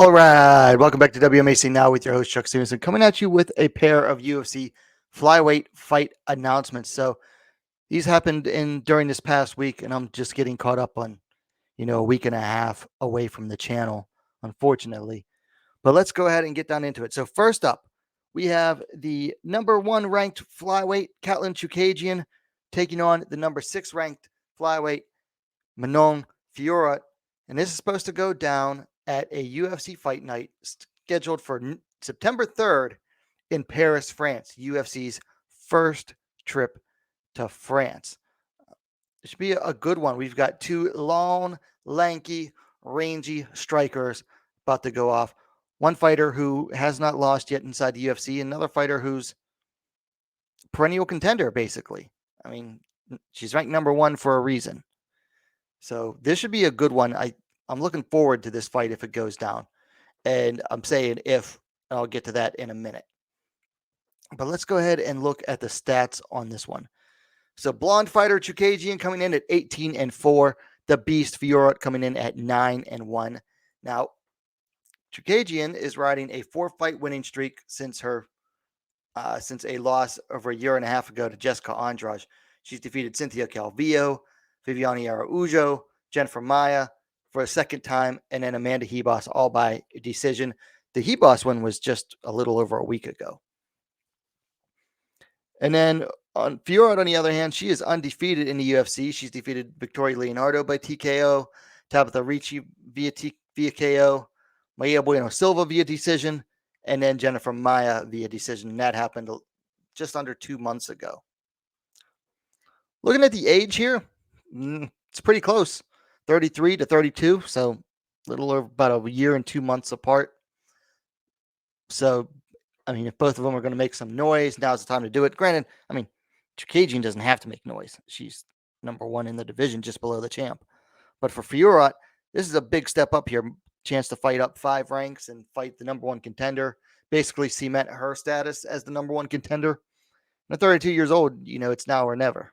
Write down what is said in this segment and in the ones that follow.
All right, welcome back to WMAC Now with your host Chuck Stevenson, coming at you with a pair of UFC flyweight fight announcements. So these happened during this past week, and I'm just getting caught up on, a week and a half away from the channel, unfortunately. But let's go ahead and get down into it. So first up, we have the number 1 ranked flyweight Katlyn Chookagian taking on the number 6 ranked flyweight Manon Fiorot, and this is supposed to go down at a UFC fight night scheduled for September 3rd in Paris, France. UFC's first trip to France. It should be a good one. We've got 2 long, lanky, rangy strikers about to go off. One fighter who has not lost yet inside the UFC, another fighter who's perennial contender, basically. I mean, she's ranked number 1 for a reason. So this should be a good one. I'm looking forward to this fight if it goes down. And I'm saying if, and I'll get to that in a minute. But let's go ahead and look at the stats on this one. So blonde fighter Chookagian coming in at 18-4. The beast Fiorot coming in at 9-1. Now, Chookagian is riding a 4-fight winning streak since a loss over a year and a half ago to Jessica Andrade. She's defeated Cynthia Calvillo, Viviane Araujo, Jennifer Maia for a second time, and then Amanda Hebos, all by decision. The Hebos one was just a little over a week ago. And then on Fiorot, on the other hand, she is undefeated in the UFC. She's defeated Victoria Leonardo by TKO, Tabitha Ricci via KO, Maia Bueno Silva via decision, and then Jennifer Maia via decision. And that happened just under 2 months ago. Looking at the age here, it's pretty close, 33 to 32, so a little over about a year and 2 months apart. So, I mean, if both of them are going to make some noise, now's the time to do it. Granted, I mean, Chookagian doesn't have to make noise. She's number 1 in the division, just below the champ. But for Fiorot, this is a big step up here. Chance to fight up 5 ranks and fight the number 1 contender. Basically cement her status as the number 1 contender. And at 32 years old, it's now or never.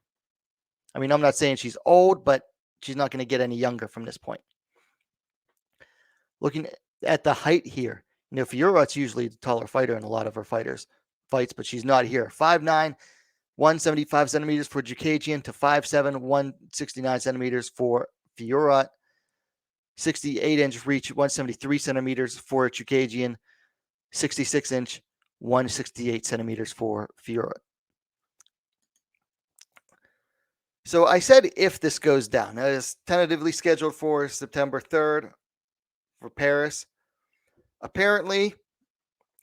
I mean, I'm not saying she's old, but she's not going to get any younger from this point. Looking at the height here, Fiorot's usually the taller fighter in a lot of her fights, but she's not here. 5'9", 175 centimeters for Chookagian to 5'7", 169 centimeters for Fiorot. 68-inch reach, 173 centimeters for Chookagian. 66-inch, 168 centimeters for Fiorot. So I said if this goes down. That is tentatively scheduled for September 3rd for Paris. Apparently,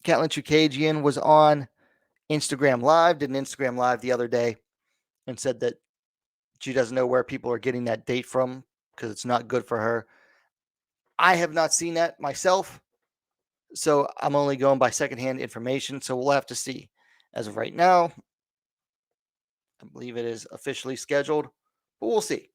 Katlyn Chookagian was on Instagram Live, did an Instagram Live the other day, and said that she doesn't know where people are getting that date from because it's not good for her. I have not seen that myself, so I'm only going by secondhand information, so we'll have to see. As of right now, I believe it is officially scheduled, but we'll see.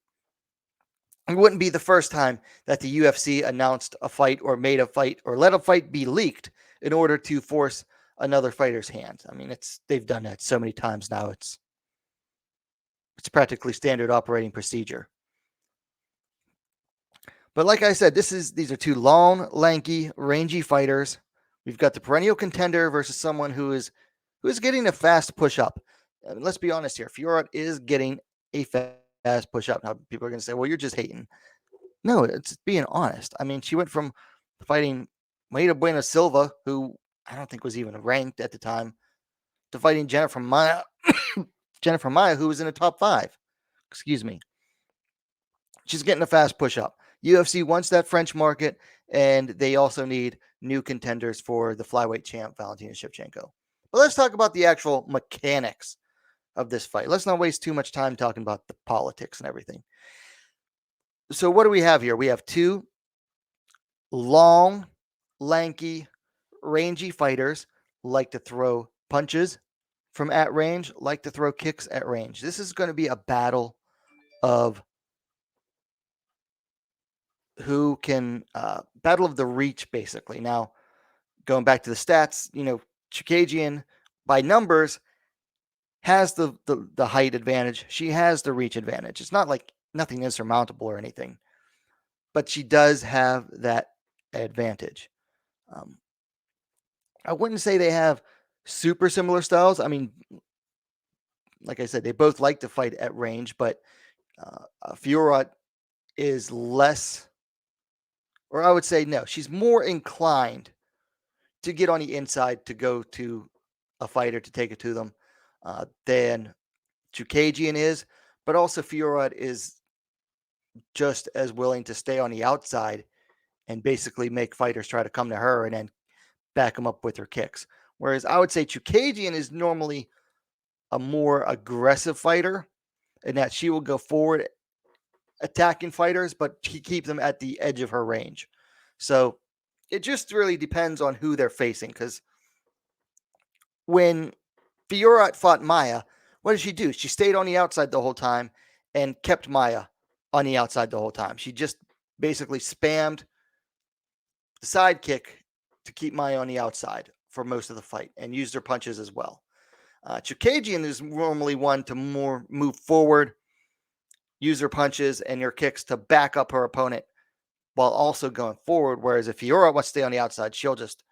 It wouldn't be the first time that the UFC announced a fight or made a fight or let a fight be leaked in order to force another fighter's hand. I mean, they've done that so many times now. It's practically standard operating procedure. But like I said, these are 2 long, lanky, rangy fighters. We've got the perennial contender versus someone who is getting a fast push up. I mean, let's be honest here. Fiorot is getting a fast push up. Now, people are going to say, well, you're just hating. No, it's being honest. I mean, she went from fighting Maida Bueno Silva, who I don't think was even ranked at the time, to fighting Jennifer Maia, who was in the top 5. Excuse me. She's getting a fast push up. UFC wants that French market, and they also need new contenders for the flyweight champ, Valentina Shevchenko. But let's talk about the actual mechanics of this fight. Let's not waste too much time talking about the politics and everything. So what do we have here? We have 2 long, lanky, rangy fighters, like to throw punches from at range, like to throw kicks at range. This is going to be a battle of who can battle of the reach, basically. Now, going back to the stats, Chookagian by numbers has the height advantage. She has the reach advantage. It's not like nothing insurmountable or anything, but she does have that advantage. Um, I wouldn't say they have super similar styles. I mean, like I said, they both like to fight at range, but Fiorot is less, or I would say no, she's more inclined to get on the inside to go to a fighter to take it to them than Chookagian is. But also Fiorot is just as willing to stay on the outside and basically make fighters try to come to her and then back them up with her kicks. Whereas I would say Chookagian is normally a more aggressive fighter in that she will go forward attacking fighters, but she keeps them at the edge of her range. So it just really depends on who they're facing. Because when Fiorot fought Maya, what did she do? She stayed on the outside the whole time and kept Maya on the outside the whole time. She just basically spammed the side kick to keep Maya on the outside for most of the fight and used her punches as well. Chookagian is normally one to more move forward, use her punches and her kicks to back up her opponent while also going forward. Whereas if Fiorot wants to stay on the outside, she'll just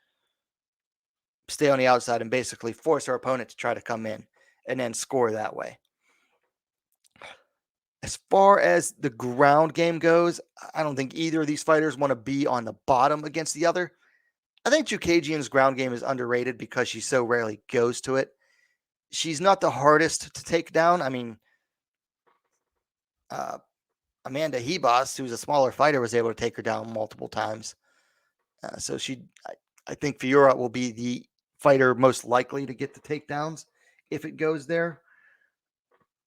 stay on the outside and basically force her opponent to try to come in and then score that way. As far as the ground game goes, I don't think either of these fighters want to be on the bottom against the other. I think Chookagian's ground game is underrated because she so rarely goes to it. She's not the hardest to take down. I mean, Amanda Hebos, who's a smaller fighter, was able to take her down multiple times. So I think Fiorot will be the fighter most likely to get the takedowns if it goes there.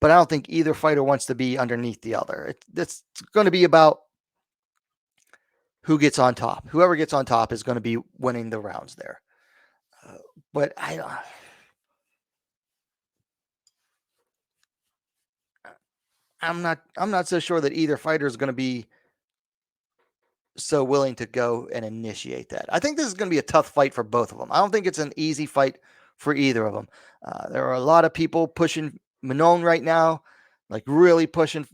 But I don't think either fighter wants to be underneath the other. It's going to be about who gets on top. Whoever gets on top is going to be winning the rounds there. But I'm not so sure that either fighter is going to be so willing to go and initiate that. I think this is going to be a tough fight for both of them. I don't think it's an easy fight for either of them. There are a lot of people pushing Manon right now, like really pushing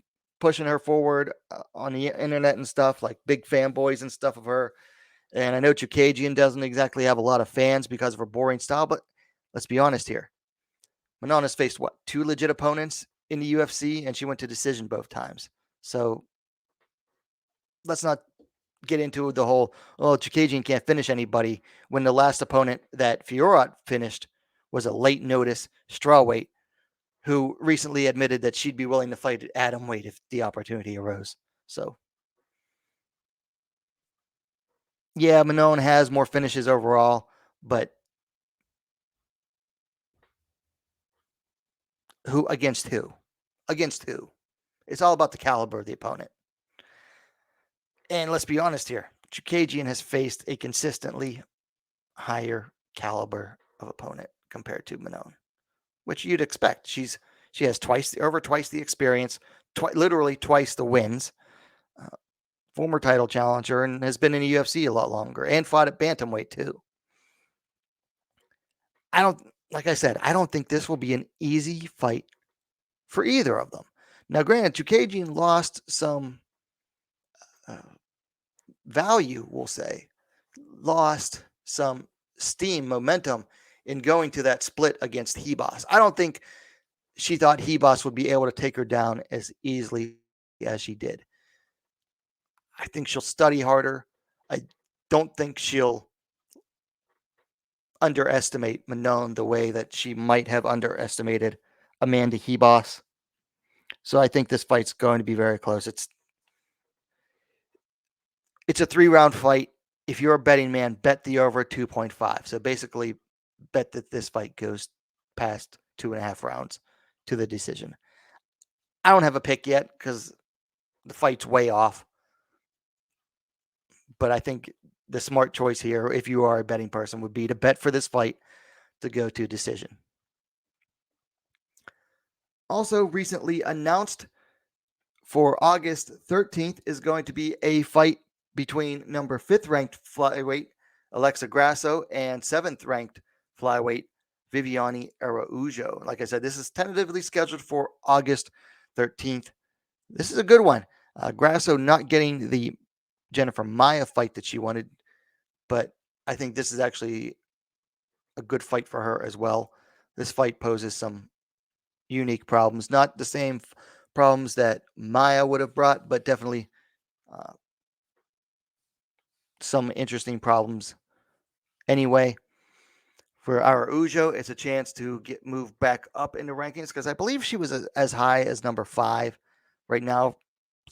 her forward on the internet and stuff, like big fanboys and stuff of her. And I know Chookagian doesn't exactly have a lot of fans because of her boring style, but let's be honest here. Manon has faced what, 2 legit opponents in the UFC, and she went to decision both times. So let's not get into the whole, Chookagian can't finish anybody when the last opponent that Fiorot finished was a late notice strawweight who recently admitted that she'd be willing to fight at atom weight if the opportunity arose. So, yeah, Manon has more finishes overall, but who against who? Against who? It's all about the caliber of the opponent. And let's be honest here, Chookagian has faced a consistently higher caliber of opponent compared to Manon, which you'd expect. She has over twice the experience, literally twice the wins. Former title challenger and has been in the UFC a lot longer and fought at bantamweight too. Like I said, I don't think this will be an easy fight for either of them. Now, granted, Chookagian lost some value, we'll say, lost some steam, momentum in going to that split against Hebos. I don't think she thought Hebos would be able to take her down as easily as she did. I think she'll study harder. I don't think she'll underestimate Manon the way that she might have underestimated Amanda Hebos. So I think this fight's going to be very close. It's a 3-round fight. If you're a betting man, bet the over 2.5. So basically, bet that this fight goes past 2.5 rounds to the decision. I don't have a pick yet because the fight's way off. But I think the smart choice here, if you are a betting person, would be to bet for this fight to go to decision. Also recently announced for August 13th is going to be a fight between number 5th ranked flyweight Alexa Grasso and 7th ranked flyweight Viviane Araujo. Like I said, this is tentatively scheduled for August 13th. This is a good one. Grasso not getting the Jennifer Maia fight that she wanted, but I think this is actually a good fight for her as well. This fight poses some unique problems, not the same problems that Maya would have brought, but definitely uh, some interesting problems. Anyway, for Araujo, it's a chance to get moved back up in the rankings because I believe she was as high as number 5. Right now,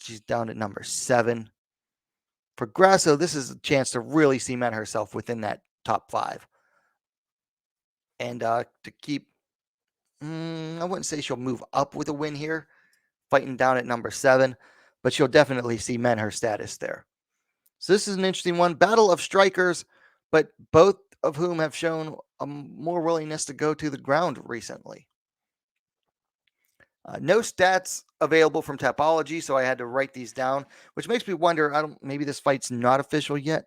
she's down at number 7. For Grasso, this is a chance to really cement herself within that top 5. And to keep, I wouldn't say she'll move up with a win here, fighting down at number 7, but she'll definitely cement her status there. So this is an interesting one. Battle of strikers, but both of whom have shown a more willingness to go to the ground recently. No stats available from Tapology, so I had to write these down, which makes me wonder, maybe this fight's not official yet.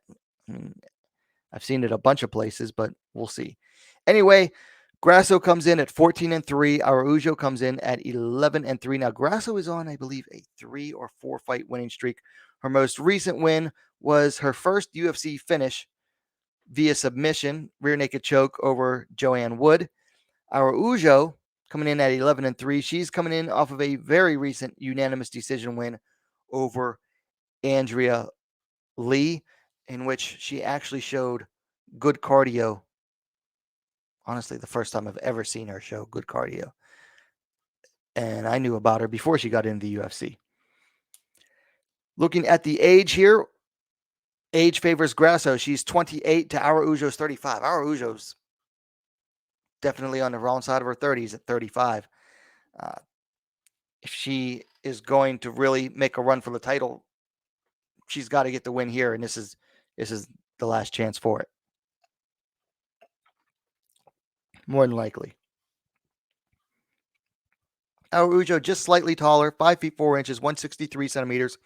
I've seen it a bunch of places, but we'll see. Anyway, Grasso comes in at 14-3. Araujo comes in at 11-3. Now, Grasso is on, I believe, a 3 or 4 fight winning streak. Her most recent win was her first UFC finish via submission, rear naked choke over Joanne Wood. Araujo coming in at 11-3. She's coming in off of a very recent unanimous decision win over Andrea Lee, in which she actually showed good cardio. Honestly, the first time I've ever seen her show good cardio. And I knew about her before she got into the UFC. Looking at the age here, age favors Grasso. She's 28 to Araujo's 35. Araujo's definitely on the wrong side of her 30s at 35. If she is going to really make a run for the title, she's got to get the win here, and this is the last chance for it. More than likely. Araujo just slightly taller, 5 feet 4 inches, 163 centimeters.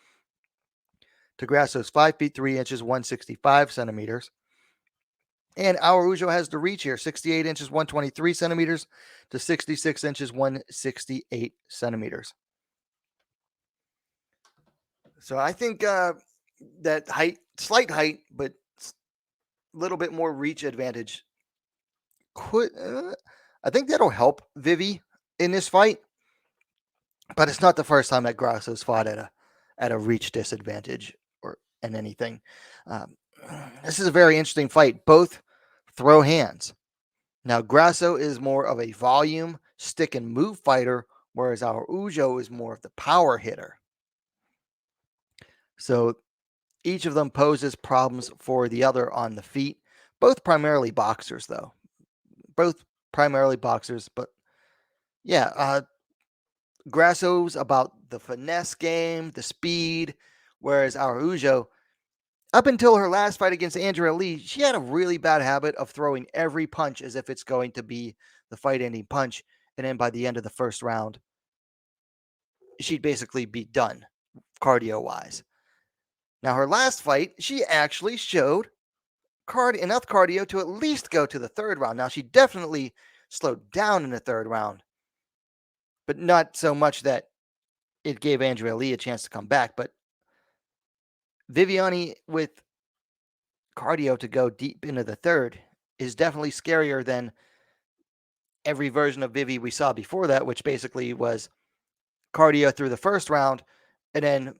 To Grasso's 5 feet 3 inches, 165 centimeters. And Araujo has the reach here, 68 inches, 123 centimeters to 66 inches, 168 centimeters. So I think that height, slight height, but a little bit more reach advantage I think that'll help Vivi in this fight. But it's not the first time that Grasso's fought at a reach disadvantage or in anything. This is a very interesting fight. Both throw hands. Now, Grasso is more of a volume, stick and move fighter, whereas Araujo is more of the power hitter. So each of them poses problems for the other on the feet. Both primarily boxers, though. Both primarily boxers, but yeah, Grasso's about the finesse game, the speed, whereas Araujo, up until her last fight against Andrea Lee, she had a really bad habit of throwing every punch as if it's going to be the fight-ending punch, and then by the end of the first round, she'd basically be done, cardio-wise. Now, her last fight, she actually showed enough cardio to at least go to the third round. Now, she definitely slowed down in the third round, but not so much that it gave Andrea Lee a chance to come back. But Viviane with cardio to go deep into the third is definitely scarier than every version of Vivi we saw before that, which basically was cardio through the first round and then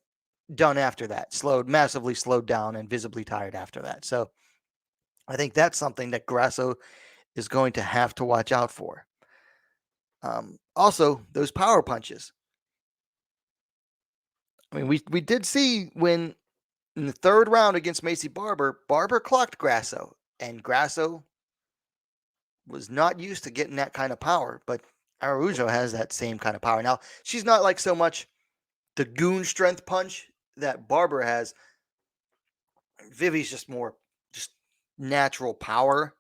done after that, massively slowed down and visibly tired after that. So I think that's something that Grasso is going to have to watch out for. Also, those power punches. I mean, we did see when in the third round against Macy Barber clocked Grasso, and Grasso was not used to getting that kind of power, but Araujo has that same kind of power. Now, she's not like so much the goon strength punch that Barber has. Vivi's just more natural power.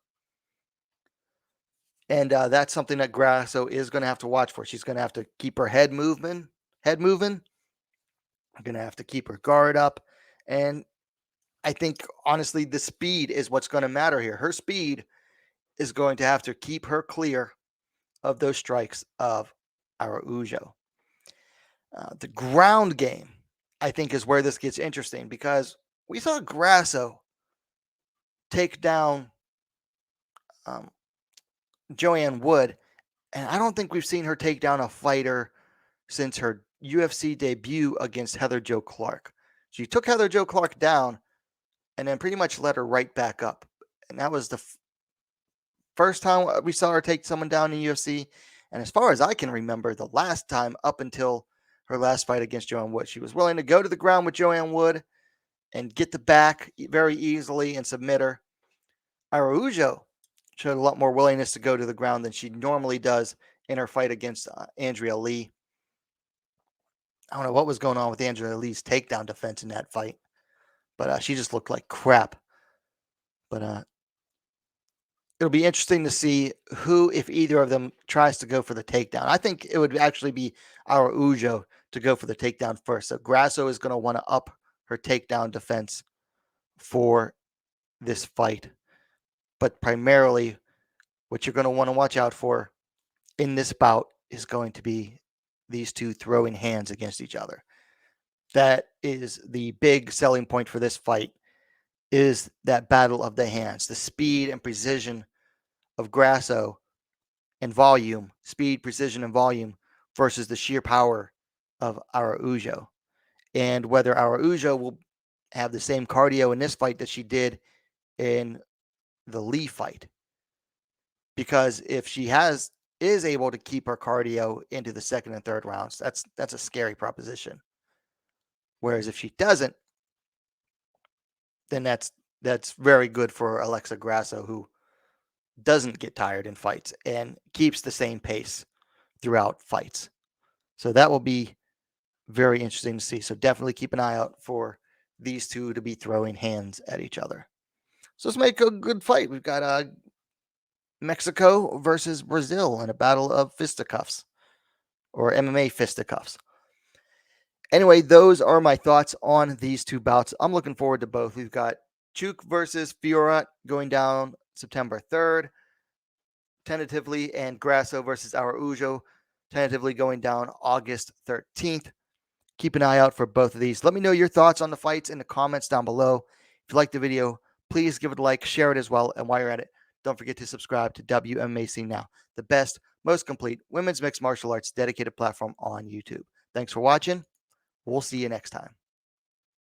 And that's something that Grasso is going to have to watch for. She's going to have to keep her head moving. Going to have to keep her guard up. And I think, honestly, the speed is what's going to matter here. Her speed is going to have to keep her clear of those strikes of Araujo. The ground game, I think, is where this gets interesting because we saw Grasso take down Joanne Wood, and I don't think we've seen her take down a fighter since her UFC debut against Heather Jo Clark. She took Heather Jo Clark down and then pretty much let her right back up. And that was the first time we saw her take someone down in UFC. And as far as I can remember, the last time up until her last fight against Joanne Wood, she was willing to go to the ground with Joanne Wood and get the back very easily and submit her. Araujo showed a lot more willingness to go to the ground than she normally does in her fight against Andrea Lee. I don't know what was going on with Andrea Lee's takedown defense in that fight, but she just looked like crap. But it'll be interesting to see who, if either of them, tries to go for the takedown. I think it would actually be Araujo to go for the takedown first. So Grasso is going to want to up her takedown defense for this fight. But primarily, what you're going to want to watch out for in this bout is going to be these two throwing hands against each other. That is the big selling point for this fight, is that battle of the hands, the speed and precision of Grasso and volume, speed, precision, and volume versus the sheer power of Araujo. And whether Araujo will have the same cardio in this fight that she did in the Lee fight. Because if she is able to keep her cardio into the second and third rounds, that's a scary proposition. Whereas if she doesn't, then that's very good for Alexa Grasso, who doesn't get tired in fights and keeps the same pace throughout fights. So that will be very interesting to see. So definitely keep an eye out for these two to be throwing hands at each other. So let's make a good fight. We've got Mexico versus Brazil in a battle of fisticuffs, or MMA fisticuffs. Anyway, those are my thoughts on these two bouts. I'm looking forward to both. We've got Chook versus Fiorot going down September 3rd, tentatively, and Grasso versus Araujo, tentatively going down August 13th. Keep an eye out for both of these. Let me know your thoughts on the fights in the comments down below. If you liked the video, please give it a like, share it as well, and while you're at it, don't forget to subscribe to WMMA Scene Now, the best, most complete women's mixed martial arts dedicated platform on YouTube. Thanks for watching. We'll see you next time.